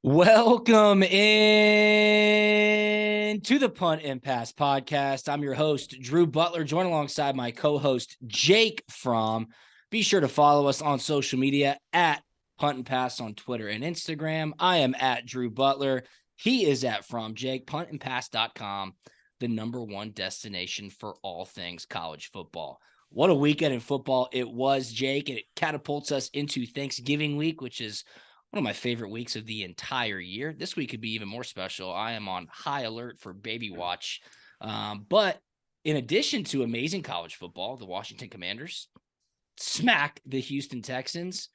Welcome in to the Punt and Pass podcast. I'm your host, Drew Butler, joined alongside my co-host, Jake Fromm. Be sure to follow us on social media at Punt and Pass on Twitter and Instagram. I am at Drew Butler. He is at Fromm Jake, puntandpass.com, the number one destination for all things college football. What a weekend in football it was, Jake. It catapults us into Thanksgiving week, which is one of my favorite weeks of the entire year. This week could be even more special. I am on high alert for Baby Watch. But in addition to amazing college football, the Washington Commanders smack the Houston Texans.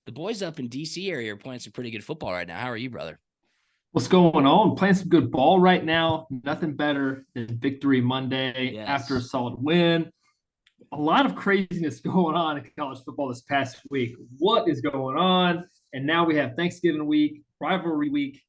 The boys up in D.C. area are playing some pretty good football right now. How are you, brother? What's going on? Playing some good ball right now. Nothing better than Victory Monday after a Yes. solid win. A lot of craziness going on in college football this past week. What is going on? And now we have Thanksgiving week, rivalry week.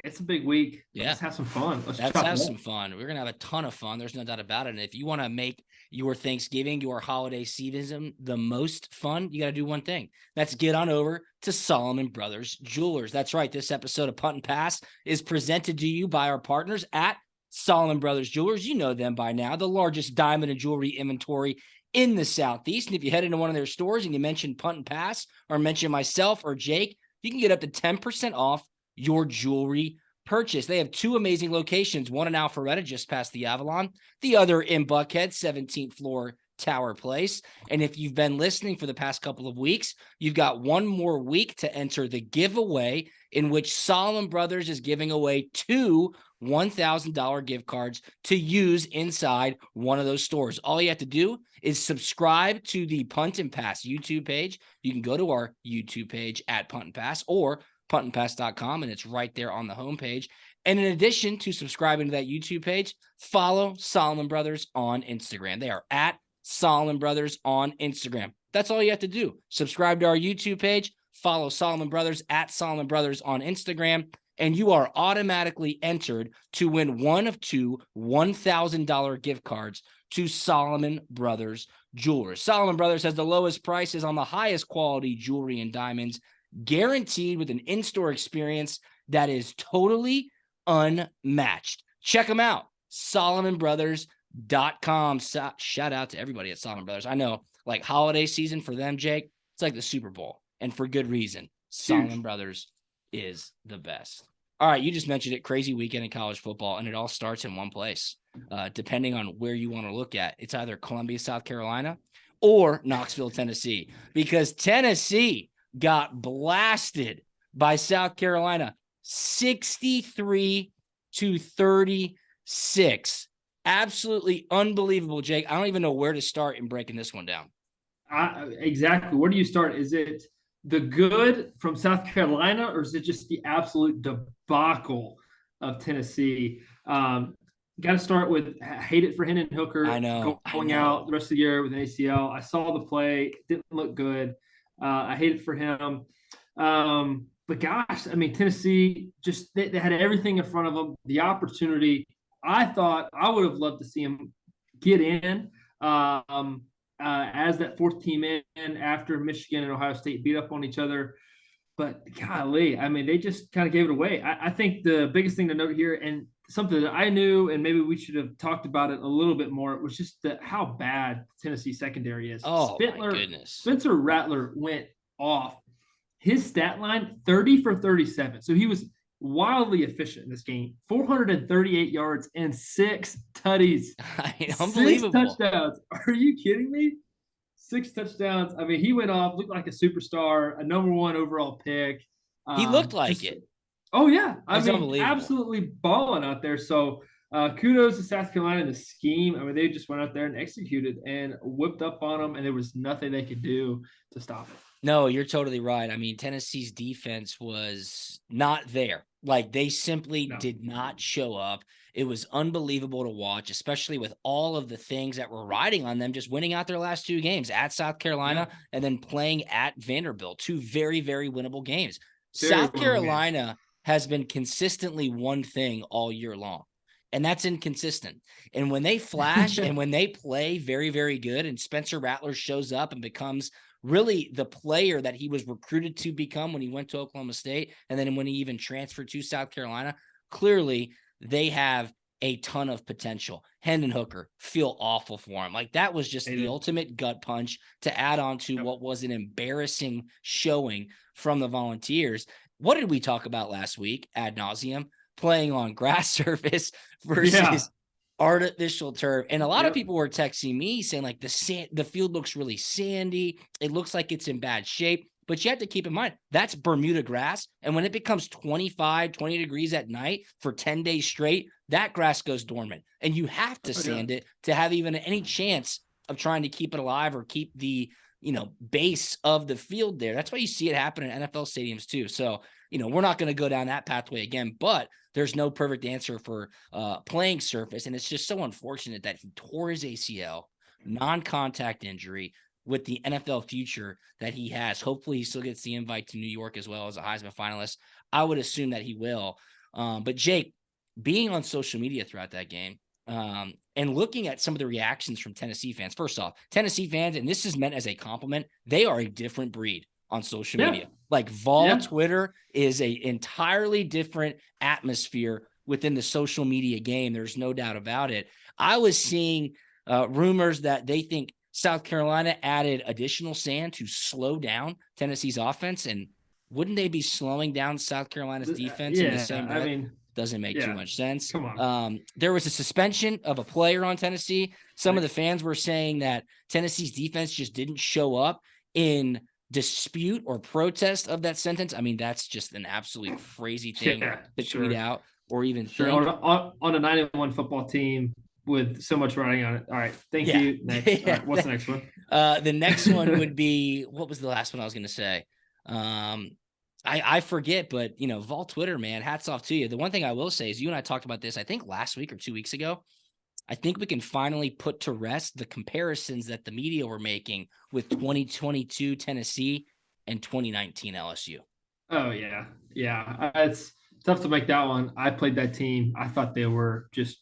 It's a big week. Yeah. Let's have some fun. Let's Let's chop have it some up. fun. We're going to have a ton of fun. There's no doubt about it. And if you want to make your Thanksgiving, your holiday season, the most fun, you got to do one thing. That's get on over to Solomon Brothers Jewelers. That's right. This episode of Punt and Pass is presented to you by our partners at Solomon Brothers Jewelers. You know them by now, the largest diamond and jewelry inventory in the Southeast. And if you head into one of their stores and you mention Punt and Pass or mention myself or Jake, you can get up to 10% off your jewelry purchase. They have two amazing locations, one in Alpharetta, just past the Avalon, the other in Buckhead, 17th floor Tower Place. And if you've been listening for the past couple of weeks, you've got one more week to enter the giveaway in which Solomon Brothers is giving away two $1,000 gift cards to use inside one of those stores. All you have to do is subscribe to the Punt and Pass YouTube page. You can go to our YouTube page at Punt and Pass or puntandpass.com, and it's right there on the homepage. And in addition to subscribing to that YouTube page, follow Solomon Brothers on Instagram. They are at Solomon Brothers on Instagram. That's all you have to do. Subscribe to our YouTube page, follow Solomon Brothers at Solomon Brothers on Instagram, and you are automatically entered to win one of two $1,000 gift cards to Solomon Brothers Jewelers. Solomon Brothers has the lowest prices on the highest quality jewelry and diamonds, guaranteed with an in-store experience that is totally unmatched. Check them out, SolomonBrothers.com. Shout out to everybody at Solomon Brothers. I know, like, holiday season for them, Jake, it's like the Super Bowl, and for good reason. Solomon Brothers is the best. All right, you just mentioned it, crazy weekend in college football, and it all starts in one place. Depending on where you want to look at, it's either Columbia, South Carolina, or Knoxville, Tennessee, because Tennessee got blasted by South Carolina 63-36. Absolutely unbelievable, Jake. I don't even know where to start in breaking this one down. Exactly. Where do you start? Is it the good from South Carolina, or is it just the absolute debacle of Tennessee? Got to start with hate it for Hendon Hooker going out the rest of the year with an ACL. I saw the play, didn't look good. I hate it for him. But gosh, I mean, Tennessee just they had everything in front of them, the opportunity. I thought I would have loved to see him get in as that fourth team in after Michigan and Ohio State beat up on each other. But golly, I mean, they just kind of gave it away. I think the biggest thing to note here, and something that I knew, and maybe we should have talked about it a little bit more, was just how bad Tennessee secondary is. Oh, my goodness. Spencer Rattler went off. His stat line, 30 for 37. So he was wildly efficient in this game. 438 yards and 6 tutties. Unbelievable. 6 touchdowns. Are you kidding me? 6 touchdowns. I mean, he went off, looked like a superstar, a number 1 overall pick. He looked like it. Oh, yeah. I mean, absolutely balling out there. So kudos to South Carolina in the scheme. I mean, they just went out there and executed and whipped up on them, and there was nothing they could do to stop it. No, you're totally right. I mean, Tennessee's defense was not there. Like, they simply did not show up. It was unbelievable to watch, especially with all of the things that were riding on them, just winning out their last 2 games at South Carolina and then playing at Vanderbilt. 2 very, very winnable games. South Carolina has been consistently one thing all year long, and that's inconsistent. And when they flash and when they play very, very good and Spencer Rattler shows up and becomes really the player that he was recruited to become when he went to Oklahoma State. And then when he even transferred to South Carolina, clearly they have a ton of potential. Hendon Hooker, feel awful for him. Like that was just the ultimate gut punch to add on to what was an embarrassing showing from the Volunteers. What did we talk about last week ad nauseum? Playing on grass surface versus artificial turf. And a lot of people were texting me saying like the field looks really sandy. It looks like it's in bad shape. But you have to keep in mind, that's Bermuda grass. And when it becomes 25, 20 degrees at night for 10 days straight, that grass goes dormant. And you have to sand it to have even any chance of trying to keep it alive or keep the, base of the field there. That's why you see it happen in NFL stadiums too. So, we're not going to go down that pathway again, but there's no perfect answer for playing surface. And it's just so unfortunate that he tore his ACL, non-contact injury, with the NFL future that he has. Hopefully he still gets the invite to New York as well as a Heisman finalist. I would assume that he will. But Jake, being on social media throughout that game and looking at some of the reactions from Tennessee fans, first off, Tennessee fans, and this is meant as a compliment, they are a different breed on social media. Like Vol Twitter is a entirely different atmosphere within the social media game. There's no doubt about it. I was seeing rumors that they think South Carolina added additional sand to slow down Tennessee's offense. And wouldn't they be slowing down South Carolina's defense in the same breath? I mean, doesn't make too much sense. Come on. There was a suspension of a player on Tennessee. Some of the fans were saying that Tennessee's defense just didn't show up in dispute or protest of that sentence. I mean, that's just an absolutely crazy thing to tweet out or even think. On a 9-1 football team with so much writing on it. All right. Thank you. Next. All right, what's the next one? The next one would be, what was the last one I was going to say? I forget, but Vol Twitter, man, hats off to you. The one thing I will say is you and I talked about this, I think last week or 2 weeks ago. I think we can finally put to rest the comparisons that the media were making with 2022 Tennessee and 2019 LSU. Oh yeah. Yeah. It's tough to make that one. I played that team. I thought they were just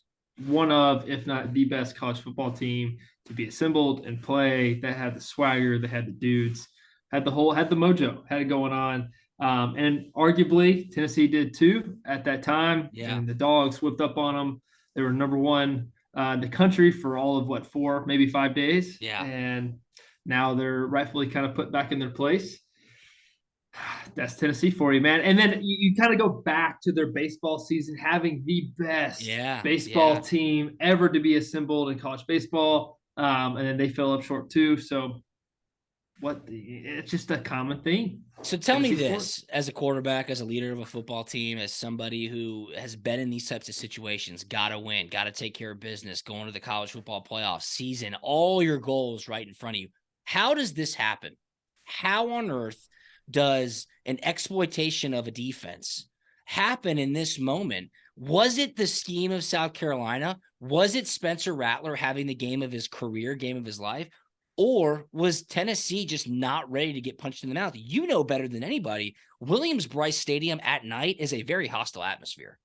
one of, if not the best college football team to be assembled and play. That had the swagger, they had the dudes, had the mojo, had it going on. And arguably Tennessee did too at that time. Yeah. And the Dogs whipped up on them. They were number one in the country for all of 4, maybe 5 days. Yeah. And now they're rightfully kind of put back in their place. That's Tennessee for you, man. And then you kind of go back to their baseball season, having the best baseball team ever to be assembled in college baseball. And then they fell up short too. So it's just a common thing. So tell me this, as a quarterback, as a leader of a football team, as somebody who has been in these types of situations, got to win, got to take care of business, going to the college football playoff season, all your goals right in front of you. How does this happen? How on earth does an exploitation of a defense happen in this moment? Was it the scheme of South Carolina? Was it Spencer Rattler having the game of his career, game of his life? Or was Tennessee just not ready to get punched in the mouth? You know better than anybody, Williams-Brice Stadium at night is a very hostile atmosphere.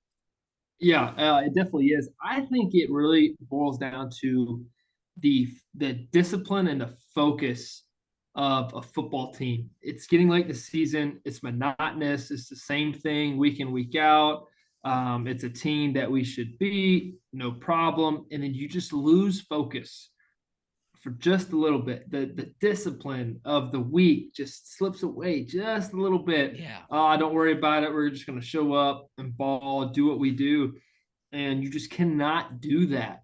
Yeah, it definitely is. I think it really boils down to the discipline and the focus of a football team. It's getting late in the season. It's monotonous. It's the same thing week in, week out. It's a team that we should beat, no problem. And then you just lose focus for just a little bit. The discipline of the week just slips away just a little bit. Yeah. Don't worry about it. We're just going to show up and ball, do what we do. And you just cannot do that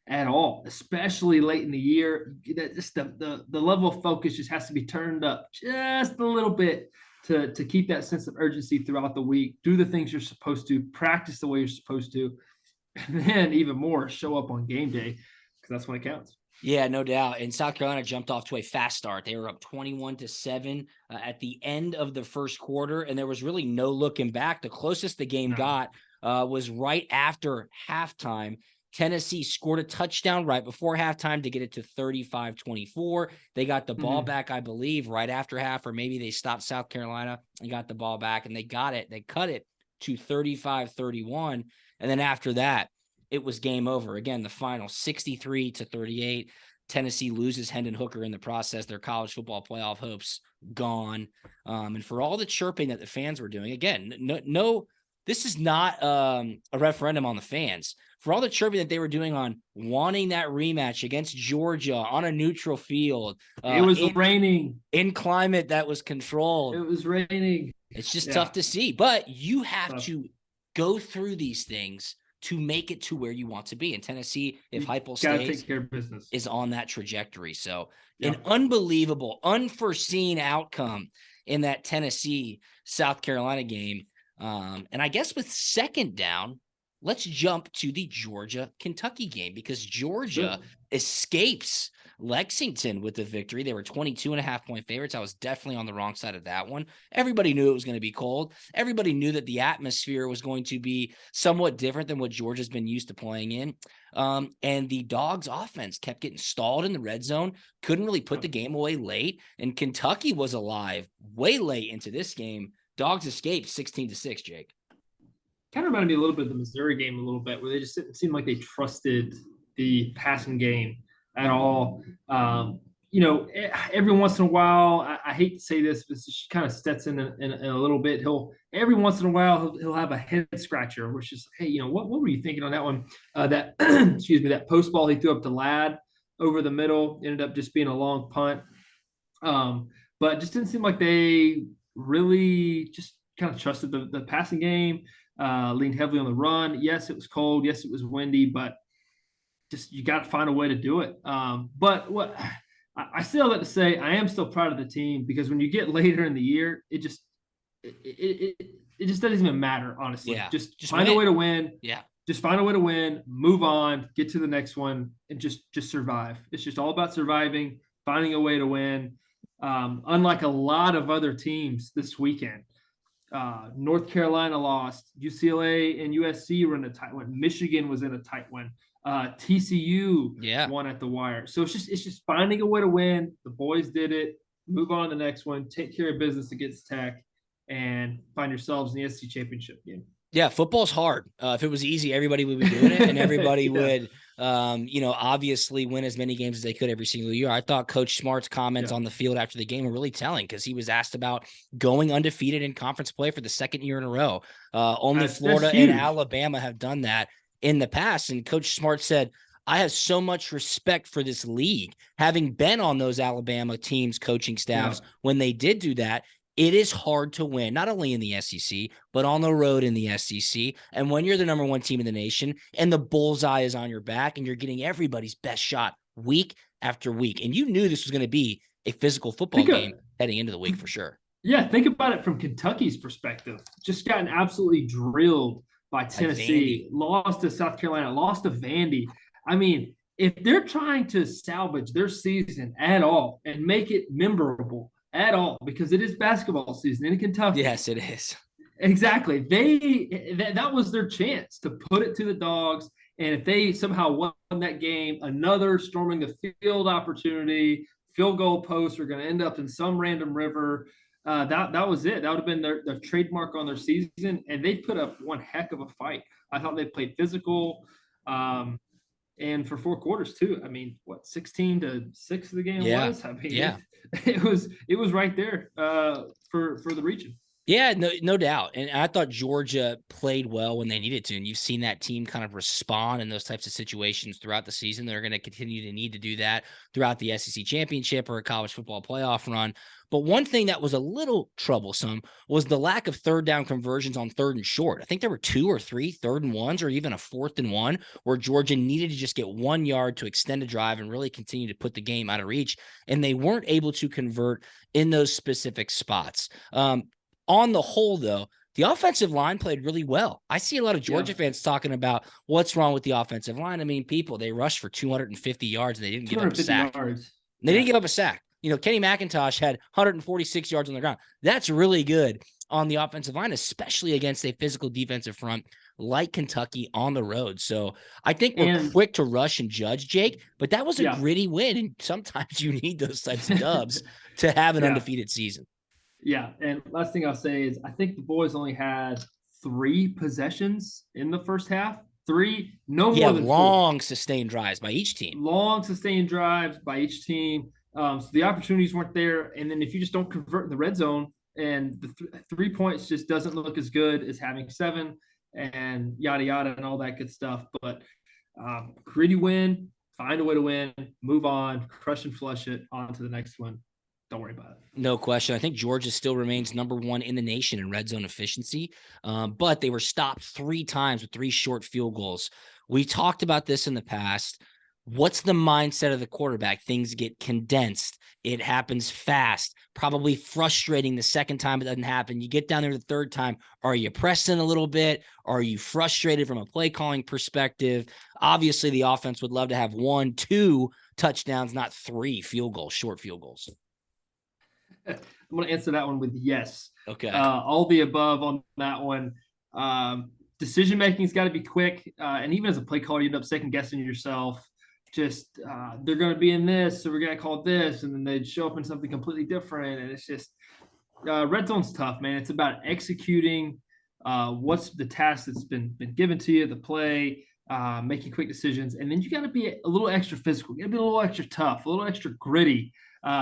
at all, especially late in the year. That just the level of focus just has to be turned up just a little bit to keep that sense of urgency throughout the week. Do the things you're supposed to, practice the way you're supposed to, and then even more, show up on game day because that's when it counts. Yeah, no doubt. And South Carolina jumped off to a fast start. They were up 21-7 at the end of the first quarter, and there was really no looking back. The closest the game got was right after halftime. Tennessee scored a touchdown right before halftime to get it to 35-24. They got the ball back, I believe, right after half, or maybe they stopped South Carolina and got the ball back, and they got it. They cut it to 35-31. And then after that, it was game over. Again, the final 63-38. Tennessee loses Hendon Hooker in the process. Their college football playoff hopes gone. And for all the chirping that the fans were doing, again, no, this is not a referendum on the fans. For all the chirping that they were doing on wanting that rematch against Georgia on a neutral field, it was raining in climate that was controlled. It was raining. It's just tough to see, but you have to go through these things to make it to where you want to be. In Tennessee, if Heupel stays, take care of business, is on that trajectory. So an unbelievable, unforeseen outcome in that Tennessee South Carolina game. And I guess with second down, let's jump to the Georgia-Kentucky game, because Georgia escapes Lexington with the victory. They were 22.5-point favorites. I was definitely on the wrong side of that one. Everybody knew it was going to be cold. Everybody knew that the atmosphere was going to be somewhat different than what Georgia's been used to playing in. And the Dogs offense kept getting stalled in the red zone, couldn't really put the game away late. And Kentucky was alive way late into this game. Dogs escaped 16-6, Jake. Kind of reminded me a little bit of the Missouri game a little bit, where they just didn't seem like they trusted the passing game at all. Every once in a while, I hate to say this, but she kind of Stetson in a little bit. Every once in a while he'll have a head scratcher, which is, hey, what were you thinking on that one? That that post ball he threw up to Ladd over the middle ended up just being a long punt. But it just didn't seem like they really just kind of trusted the passing game. Leaned heavily on the run. Yes, it was cold. Yes, it was windy, but just you got to find a way to do it. But what I still have to say, I am still proud of the team, because when you get later in the year, it just doesn't even matter, honestly. Yeah. Just find a way to win. Yeah. Just find a way to win, move on, get to the next one, and just survive. It's just all about surviving, finding a way to win. Unlike a lot of other teams this weekend. North Carolina lost. UCLA and USC were in a tight one. Michigan was in a tight one. TCU won at the wire. So it's just finding a way to win. The boys did it. Move on to the next one. Take care of business against Tech, and find yourselves in the SEC championship game. Yeah, football's hard. If it was easy, everybody would be doing it, and everybody would, obviously win as many games as they could every single year. I thought Coach Smart's comments on the field after the game were really telling, because he was asked about going undefeated in conference play for the second year in a row. Only Florida and Alabama have done that in the past. And Coach Smart said, I have so much respect for this league, having been on those Alabama teams, coaching staffs, when they did do that. It is hard to win, not only in the SEC, but on the road in the SEC. And when you're the number one team in the nation and the bullseye is on your back and you're getting everybody's best shot week after week, and you knew this was going to be a physical football game heading into the week for sure. Yeah, think about it from Kentucky's perspective. Just gotten absolutely drilled by Tennessee, lost to South Carolina, lost to Vandy. I mean, if they're trying to salvage their season at all and make it memorable at all, because it is basketball season in Kentucky. Yes, it is. Exactly. That was their chance to put it to the Dogs. And if they somehow won that game, another storming the field opportunity, field goal posts are going to end up in some random river. That was it. That would have been their trademark on their season. And they put up one heck of a fight. I thought they played physical. And for 4 quarters too. I mean, 16-6 the game was? I mean, it was right there for the region. Yeah, no doubt. And I thought Georgia played well when they needed to. And you've seen that team kind of respond in those types of situations throughout the season. They're going to continue to need to do that throughout the SEC championship or a college football playoff run. But one thing that was a little troublesome was the lack of third down conversions on 3rd and short. I think there were 2 or 3 3rd and 1s, or even a 4th and 1, where Georgia needed to just get 1 yard to extend a drive and really continue to put the game out of reach. And they weren't able to convert in those specific spots. On the whole, though, the offensive line played really well. I see a lot of Georgia fans talking about what's wrong with the offensive line. I mean, they rushed for 250 yards and they didn't give up a sack. They didn't give up a sack. Kenny McIntosh had 146 yards on the ground. That's really good on the offensive line, especially against a physical defensive front like Kentucky on the road. So I think we're quick to rush and judge, Jake, but that was a gritty win. And sometimes you need those types of dubs to have an undefeated season. Yeah, and last thing I'll say is I think the boys only had 3 possessions in the first half. 3, no Yeah, more than 4. long sustained drives by each team. Long sustained drives by each team. So the opportunities weren't there. And then if you just don't convert in the red zone and the 3 points just doesn't look as good as having 7 and yada, yada, and all that good stuff. But gritty win, find a way to win, move on, crush and flush it on to the next one. Don't worry about it. No question. I think Georgia still remains number 1 in the nation in red zone efficiency, but they were stopped 3 times with 3 short field goals. We talked about this in the past. What's the mindset of the quarterback? Things get condensed. It happens fast, probably frustrating the second time it doesn't happen. You get down there the third time. Are you pressing a little bit? Are you frustrated from a play calling perspective? Obviously, the offense would love to have 1, 2 touchdowns, not 3 field goals, short field goals. I'm going to answer that one with yes. Okay. All the above on that one. Decision making's got to be quick. And even as a play caller, you end up second guessing yourself. Just they're going to be in this, so we're going to call this, and then they'd show up in something completely different. And it's just red zone's tough, man. It's about executing what's the task that's been given to you, the play, making quick decisions, and then you got to be a little extra physical. You got to be a little extra tough, a little extra gritty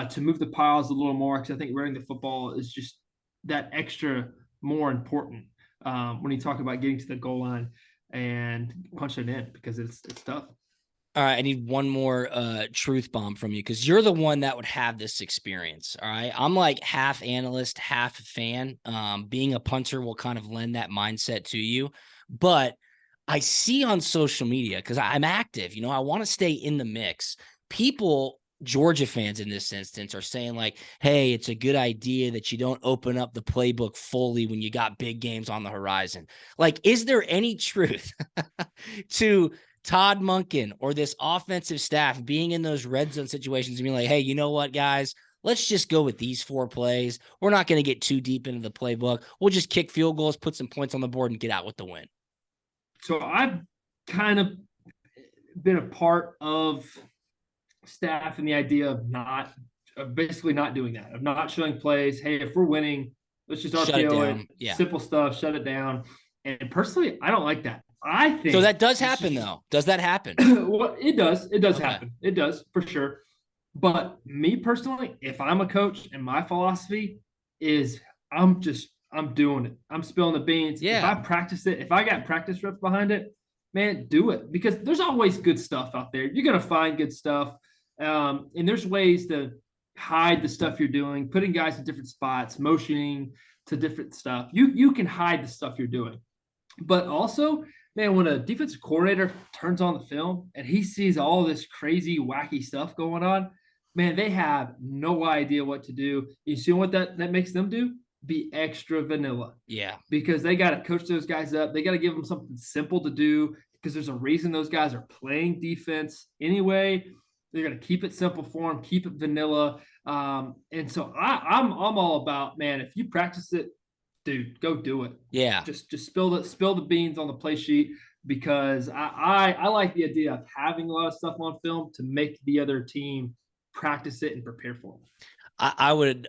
to move the piles a little more. Because I think running the football is just that extra more important when you talk about getting to the goal line and punching it in, because it's tough. All right, I need one more truth bomb from you, because you're the one that would have this experience. All right, I'm like half analyst, half fan. Being a punter will kind of lend that mindset to you, but I see on social media, because I'm active, I want to stay in the mix. People, Georgia fans in this instance, are saying like, hey, it's a good idea that you don't open up the playbook fully when you got big games on the horizon. Like, is there any truth to Todd Monken or this offensive staff being in those red zone situations and being like, hey, you know what, guys, let's just go with these 4 plays. We're not going to get too deep into the playbook. We'll just kick field goals, put some points on the board, and get out with the win. So I've kind of been a part of staff and the idea of basically not doing that, of not showing plays. Hey, if we're winning, let's just RPO it. Yeah. Simple stuff, shut it down. And personally, I don't like that. I think so. That does happen, though. Does that happen? Well, it does. It does happen. It does, for sure. But me personally, if I'm a coach and my philosophy is I'm doing it. I'm spilling the beans. Yeah. If I practice it, if I got practice reps behind it, man, do it, because there's always good stuff out there. You're going to find good stuff. And there's ways to hide the stuff you're doing, putting guys in different spots, motioning to different stuff. You can hide the stuff you're doing. But also, man, when a defensive coordinator turns on the film and he sees all this crazy, wacky stuff going on, man, they have no idea what to do. You see what that makes them do? Be extra vanilla. Yeah. Because they got to coach those guys up. They got to give them something simple to do, because there's a reason those guys are playing defense anyway. They're going to keep it simple for them, keep it vanilla. And so I'm all about, man, if you practice it, dude, go do it. Yeah. Just spill the beans on the play sheet, because I like the idea of having a lot of stuff on film to make the other team practice it and prepare for it. I would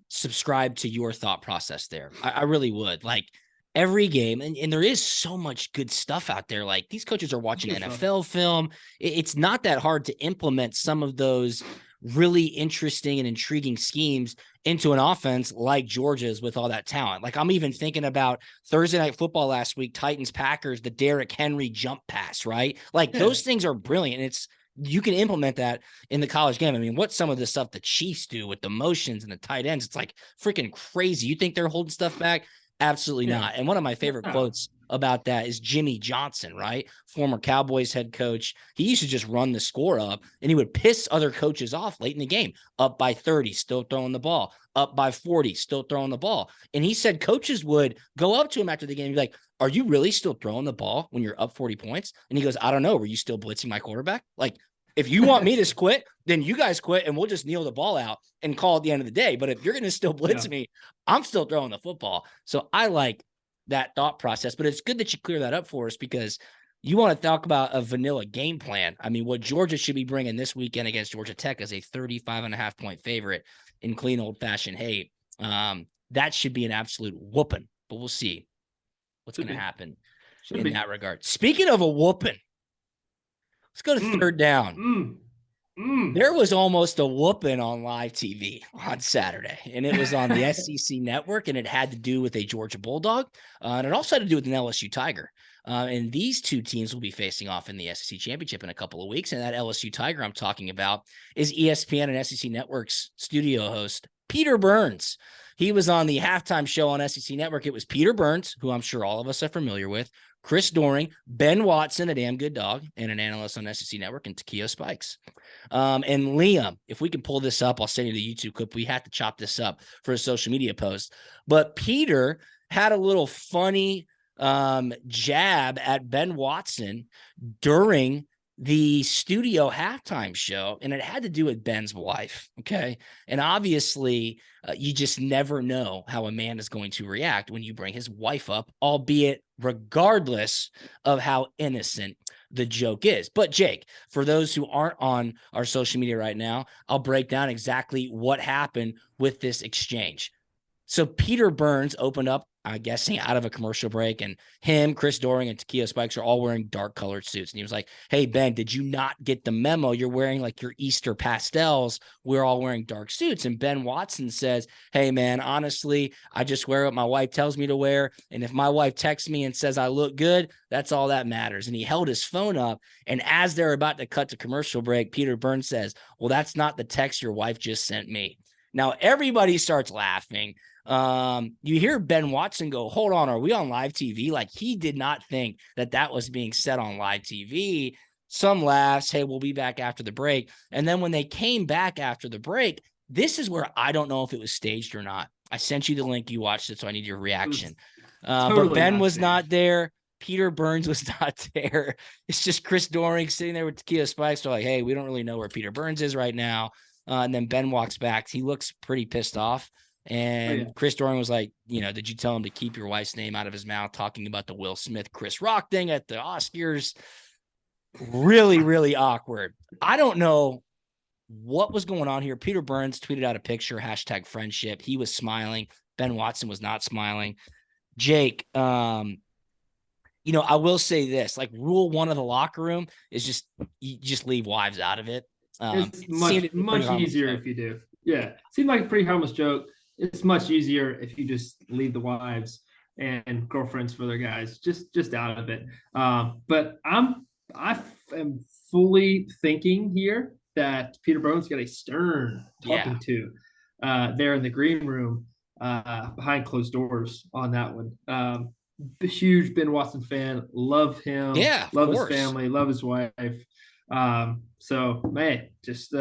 subscribe to your thought process there. I really would. Like, every game, and there is so much good stuff out there. Like, these coaches are watching NFL film. It's not that hard to implement some of those really interesting and intriguing schemes into an offense like Georgia's with all that talent. Like, I'm even thinking about Thursday Night Football last week, Titans-Packers, the Derrick Henry jump pass, right? Like, those things are brilliant. And you can implement that in the college game. I mean, what's some of the stuff the Chiefs do with the motions and the tight ends? It's like freaking crazy. You think they're holding stuff back? Absolutely not. And one of my favorite quotes about that is Jimmy Johnson, right? Former Cowboys head coach. He used to just run the score up, and he would piss other coaches off late in the game. Up by 30, still throwing the ball. Up by 40, still throwing the ball. And he said coaches would go up to him after the game and be like, are you really still throwing the ball when you're up 40 points? And he goes, I don't know. Were you still blitzing my quarterback? Like, if you want me to quit, then you guys quit and we'll just kneel the ball out and call at the end of the day. But if you're going to still blitz me, I'm still throwing the football. So I like that thought process, but it's good that you clear that up for us, because you want to talk about a vanilla game plan. I mean, what Georgia should be bringing this weekend against Georgia Tech is a 35.5 point favorite in clean old fashioned hate. That should be an absolute whooping, but we'll see what's going to happen. Should in be. that regard. Speaking of a whooping, let's go to third down. There was almost a whooping on live TV on Saturday, and it was on the SEC network, and it had to do with a Georgia Bulldog, and it also had to do with an LSU Tiger. And these two teams will be facing off in the SEC Championship in a couple of weeks, and that LSU Tiger I'm talking about is ESPN and SEC Network's studio host, Peter Burns. He was on the halftime show on SEC Network. It was Peter Burns, who I'm sure all of us are familiar with, Chris Doering, Ben Watson, a damn good dog, and an analyst on SEC Network, and Takeo Spikes. And Liam, if we can pull this up, I'll send you the YouTube clip. We had to chop this up for a social media post. But Peter had a little funny jab at Ben Watson during the studio halftime show, and it had to do with Ben's wife. Okay. And obviously, you just never know how a man is going to react when you bring his wife up, albeit regardless of how innocent the joke is. But Jake, for those who aren't on our social media right now, I'll break down exactly what happened with this exchange. So Peter Burns opened up, I'm guessing, out of a commercial break, and him, Chris Doering, and Takeo Spikes are all wearing dark colored suits. And he was like, hey, Ben, did you not get the memo? You're wearing like your Easter pastels. We're all wearing dark suits. And Ben Watson says, hey, man, honestly, I just wear what my wife tells me to wear. And if my wife texts me and says I look good, that's all that matters. And he held his phone up. And as they're about to cut to commercial break, Peter Burns says, well, that's not the text your wife just sent me. Now, everybody starts laughing. You hear Ben Watson go, hold on, are we on live TV? Like, he did not think that that was being said on live TV. Some laughs, hey, we'll be back after the break. And then when they came back after the break, this is where I don't know if it was staged or not. I sent you the link, you watched it, so I need your reaction. But Ben was not there. Peter Burns was not there. It's just Chris Doering sitting there with Takeo Spikes. They're like, hey, we don't really know where Peter Burns is right now. And then Ben walks back. He looks pretty pissed off. And Chris Doering was like, did you tell him to keep your wife's name out of his mouth, talking about the Will Smith, Chris Rock thing at the Oscars? Really, really awkward. I don't know what was going on here. Peter Burns tweeted out a picture, #friendship. He was smiling. Ben Watson was not smiling. Jake, I will say this, like, rule one of the locker room is you just leave wives out of it. It's much easier if you do. Yeah. Seemed like a pretty harmless joke. It's much easier if you just leave the wives and girlfriends for their guys just out of it. But I am fully thinking here that Peter Burns got a stern talking to there in the green room behind closed doors on that one. Huge Ben Watson fan, love him, love his family, love his wife. So man, just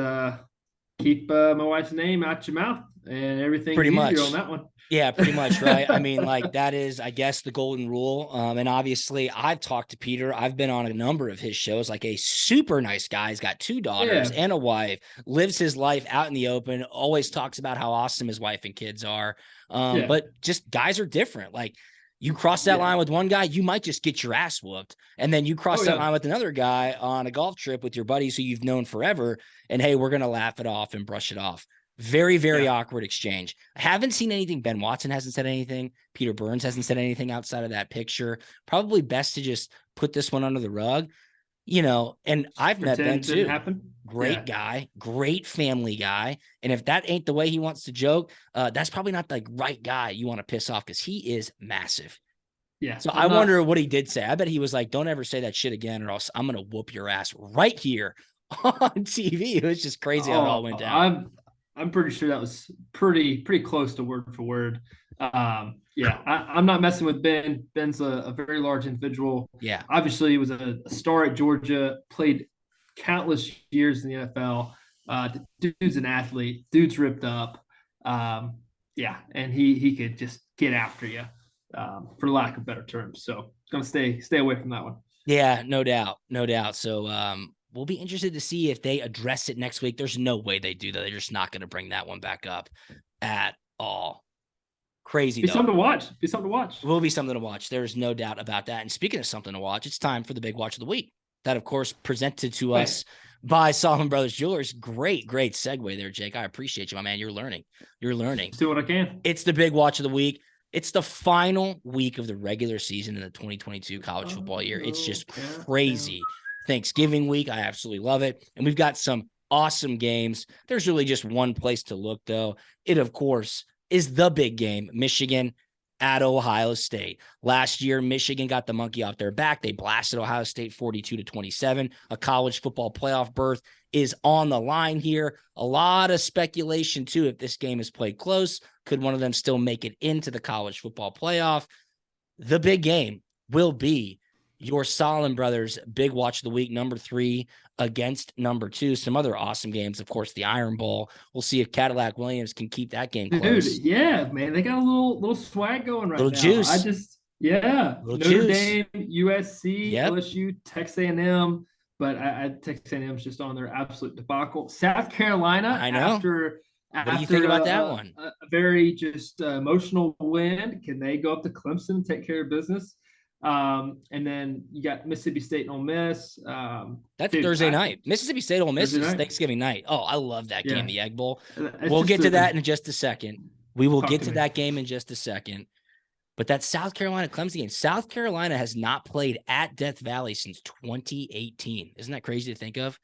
keep my wife's name out your mouth and everything's pretty much easier on that one. Yeah, pretty much, right? I mean, like, that is, I guess, the golden rule. And obviously, I've talked to Peter. I've been on a number of his shows, like a super nice guy. He's got 2 daughters and a wife, lives his life out in the open, always talks about how awesome his wife and kids are. But just guys are different. Like, you cross that line with one guy, you might just get your ass whooped. And then you cross that line with another guy on a golf trip with your buddies who you've known forever. And hey, we're going to laugh it off and brush it off. Very, very awkward exchange. I haven't seen anything. Ben Watson hasn't said anything. Peter Burns hasn't said anything outside of that picture. Probably best to just put this one under the rug, and I've met Ben too. Great guy, great family guy. And if that ain't the way he wants to joke, that's probably not the right guy you want to piss off, because he is massive. Yeah. So I wonder what he did say. I bet he was like, don't ever say that shit again, or else I'm going to whoop your ass right here on TV. It was just crazy how it all went down. I'm pretty sure that was pretty close to word for word. I'm not messing with Ben. Ben's a very large individual. Yeah. Obviously, he was a star at Georgia, played countless years in the NFL. The dude's an athlete. Dude's ripped up. And he could just get after you, for lack of better terms. So gonna stay away from that one. Yeah, no doubt. So we'll be interested to see if they address it next week. There's no way they do that. They're just not going to bring that one back up at all. Crazy. Be something to watch. Will be something to watch. There's no doubt about that. And speaking of something to watch, it's time for the big watch of the week. That, of course, presented to us by Solomon Brothers Jewelers. Great segue there, Jake. I appreciate you, my man. You're learning. Do what I can. It's the big watch of the week. It's the final week of the regular season in the 2022 college football year. It's just crazy. Thanksgiving week, I absolutely love it. And we've got some awesome games. There's really just one place to look, though. It, of course, is the big game, Michigan at Ohio State. Last year, Michigan got the monkey off their back. They blasted Ohio State 42-27. A college football playoff berth is on the line here. A lot of speculation, too, if this game is played close. Could one of them still make it into the college football playoff? The big game will be your Solomon Brothers big watch of the week, number 3 against number 2. Some other awesome games, of course, the Iron Bowl. We'll see if Cadillac Williams can keep that game close. Dude, yeah, man, they got a little swag going right little now. Juice. Notre Juice. Dame, USC, Yep. LSU, Texas A&M, but Texas A&M's just on their absolute debacle. South Carolina, I know. What do you think about that one? A very just emotional win. Can they go up to Clemson and take care of business? And then you got Mississippi State and Ole Miss. That's Thursday night. Mississippi State Ole Miss is Thanksgiving night. Oh, I love that game, the Egg Bowl. We'll get to that in just a second. We will get to that game in just a second. But that South Carolina Clemson game, South Carolina has not played at Death Valley since 2018. Isn't that crazy to think of?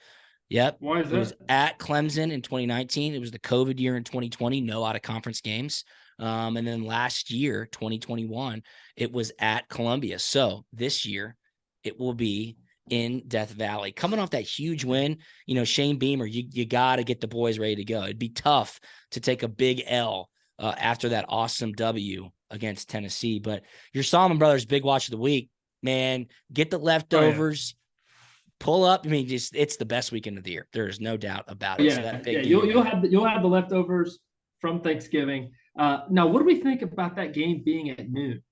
Yep. Why is that? It was at Clemson in 2019. It was the COVID year in 2020, no out-of-conference games. And then last year, 2021, it was at Columbia. So this year, it will be in Death Valley. Coming off that huge win, Shane Beamer, you got to get the boys ready to go. It'd be tough to take a big L after that awesome W against Tennessee. But your Solomon Brothers big watch of the week, man, get the leftovers. Pull up. I mean, it's the best weekend of the year. There's no doubt about it. Yeah, so you'll have the leftovers from Thanksgiving. Now, what do we think about that game being at noon?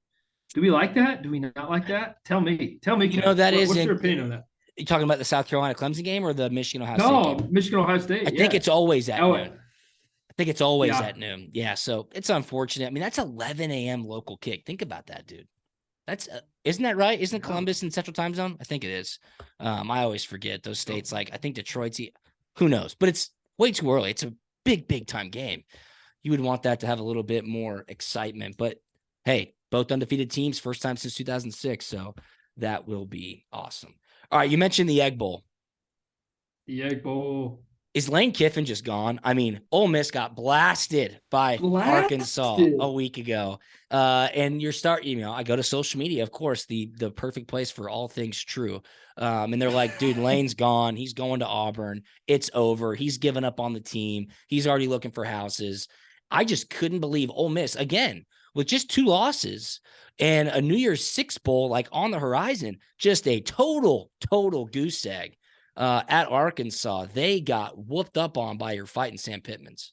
Do we like that? Do we not like that? Tell me. What's your opinion on that? You talking about the South Carolina Clemson game or the Michigan Ohio State game? No, Michigan Ohio State. I think it's always at noon. I think it's always at noon. Yeah, so it's unfortunate. I mean, that's 11 a.m. local kick. Think about that, dude. That's isn't that right? Isn't Columbus in Central Time Zone? I think it is. I always forget those states. Like I think Detroit's. Who knows? But it's way too early. It's a big time game. You would want that to have a little bit more excitement. But hey, both undefeated teams, first time since 2006. So that will be awesome. All right, you mentioned the Egg Bowl. The Egg Bowl. Is Lane Kiffin just gone? I mean, Ole Miss got blasted by Arkansas a week ago. And I go to social media, of course, the perfect place for all things true. And they're like, dude, Lane's gone. He's going to Auburn. It's over. He's given up on the team. He's already looking for houses. I just couldn't believe Ole Miss, again, with just 2 losses and a New Year's Six Bowl like on the horizon, just a total goose egg. At Arkansas, they got whooped up on by your Fighting Sam Pittmans.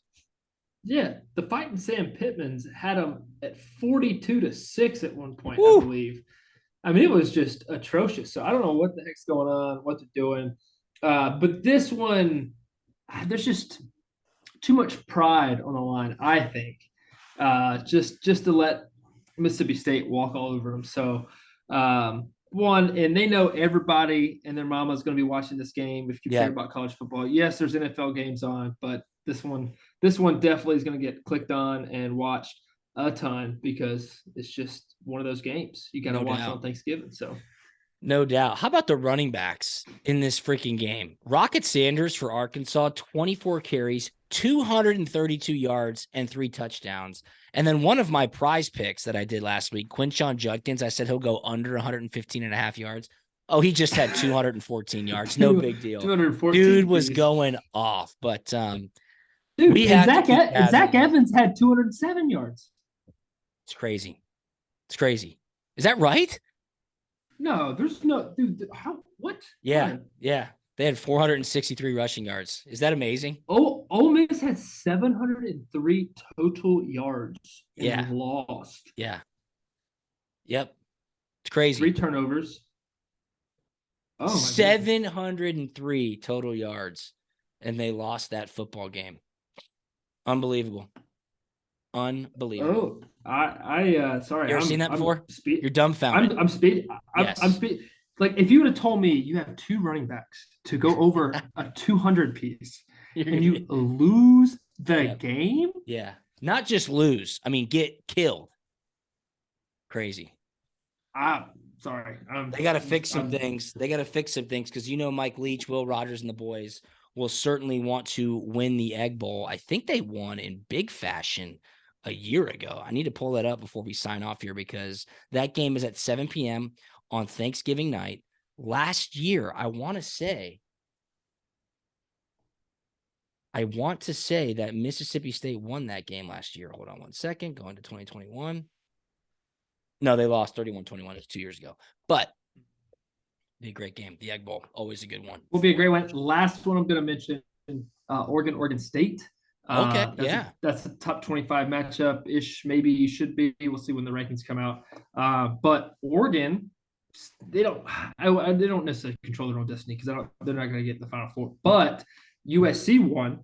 Yeah, the Fighting Sam Pittmans had them at 42-6 at one point, I believe. I mean, it was just atrocious. So I don't know what the heck's going on, what they're doing. But this one, there's just too much pride on the line, I think, just to let Mississippi State walk all over them. So, and they know everybody and their mama is going to be watching this game. If you care about college football, yes, there's NFL games on, but this one definitely is going to get clicked on and watched a ton because it's just one of those games you got to watch on Thanksgiving. So, no doubt. How about the running backs in this freaking game? Rocket Sanders for Arkansas, 24 carries, 232 yards, and 3 touchdowns. And then one of my prize picks that I did last week, Quinshon Judkins, I said he'll go under 115.5 yards. Oh, he just had 214 yards. No big deal. Dude was going off. But Zach Evans had 207 yards. It's crazy. Is that right? No, there's no dude. What? Yeah. They had 463 rushing yards. Is that amazing? Oh, Ole Miss had 703 total yards and lost. Yeah. Yep. It's crazy. 3 turnovers. Oh, 703 total yards, and they lost that football game. Unbelievable. Oh, I sorry. You ever seen that before? You're dumbfounded. I'm speed. I'm speed. Like if you would have told me you have 2 running backs to go over a 200 piece and you lose the game. Yeah. Not just lose. I mean, get killed. Crazy. Sorry. They got to fix some things. They got to fix some things because Mike Leach, Will Rogers, and the boys will certainly want to win the Egg Bowl. I think they won in big fashion a year ago. I need to pull that up before we sign off here because that game is at 7 p.m. on Thanksgiving night. Last year, I want to say that Mississippi State won that game last year. Hold on one second. Going to 2021. No, they lost 31-21. It's 2 years ago. But be a great game. The Egg Bowl, always a good one. Will be a great one. Last one I'm going to mention, Oregon State. Okay, that's a top 25 matchup ish. Maybe you should be. We'll see when the rankings come out. But Oregon, they don't necessarily control their own destiny because they're not going to get in the Final Four. But USC won,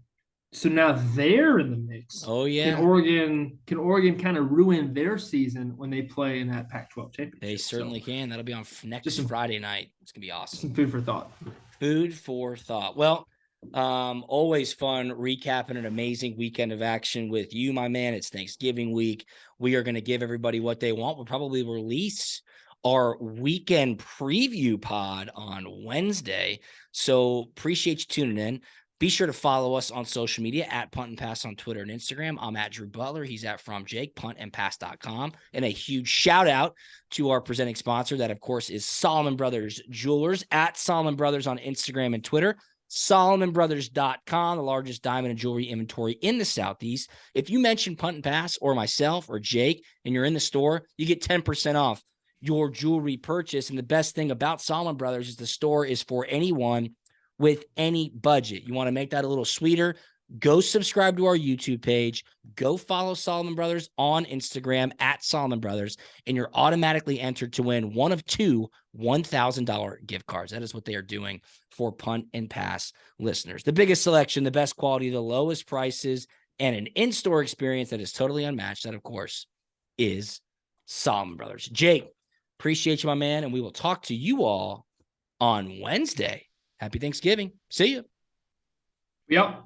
so now they're in the mix. Oh yeah. Can Oregon kind of ruin their season when they play in that Pac-12 championship? They certainly can. That'll be on next Friday night. It's gonna be awesome. Some food for thought. Food for thought. Well, always fun recapping an amazing weekend of action with you, my man. It's Thanksgiving week. We are going to give everybody what they want. We'll probably release our weekend preview pod on Wednesday. So appreciate you tuning in. Be sure to follow us on social media at Punt and Pass on Twitter and Instagram. I'm at Drew Butler. He's at From Jake, puntandpass.com. And a huge shout out to our presenting sponsor. That, of course, is Solomon Brothers Jewelers at Solomon Brothers on Instagram and Twitter. SolomonBrothers.com, the largest diamond and jewelry inventory in the Southeast. If you mention Punt and Pass or myself or Jake and you're in the store, you get 10% off your jewelry purchase. And the best thing about Solomon Brothers is the store is for anyone with any budget. You want to make that a little sweeter? Go subscribe to our YouTube page. Go follow Solomon Brothers on Instagram at Solomon Brothers, and you're automatically entered to win one of two $1,000 gift cards. That is what they are doing for Punt and Pass listeners. The biggest selection, the best quality, the lowest prices, and an in-store experience that is totally unmatched. That, of course, is Solomon Brothers. Jake, appreciate you, my man, and we will talk to you all on Wednesday. Happy Thanksgiving. See you. Yep.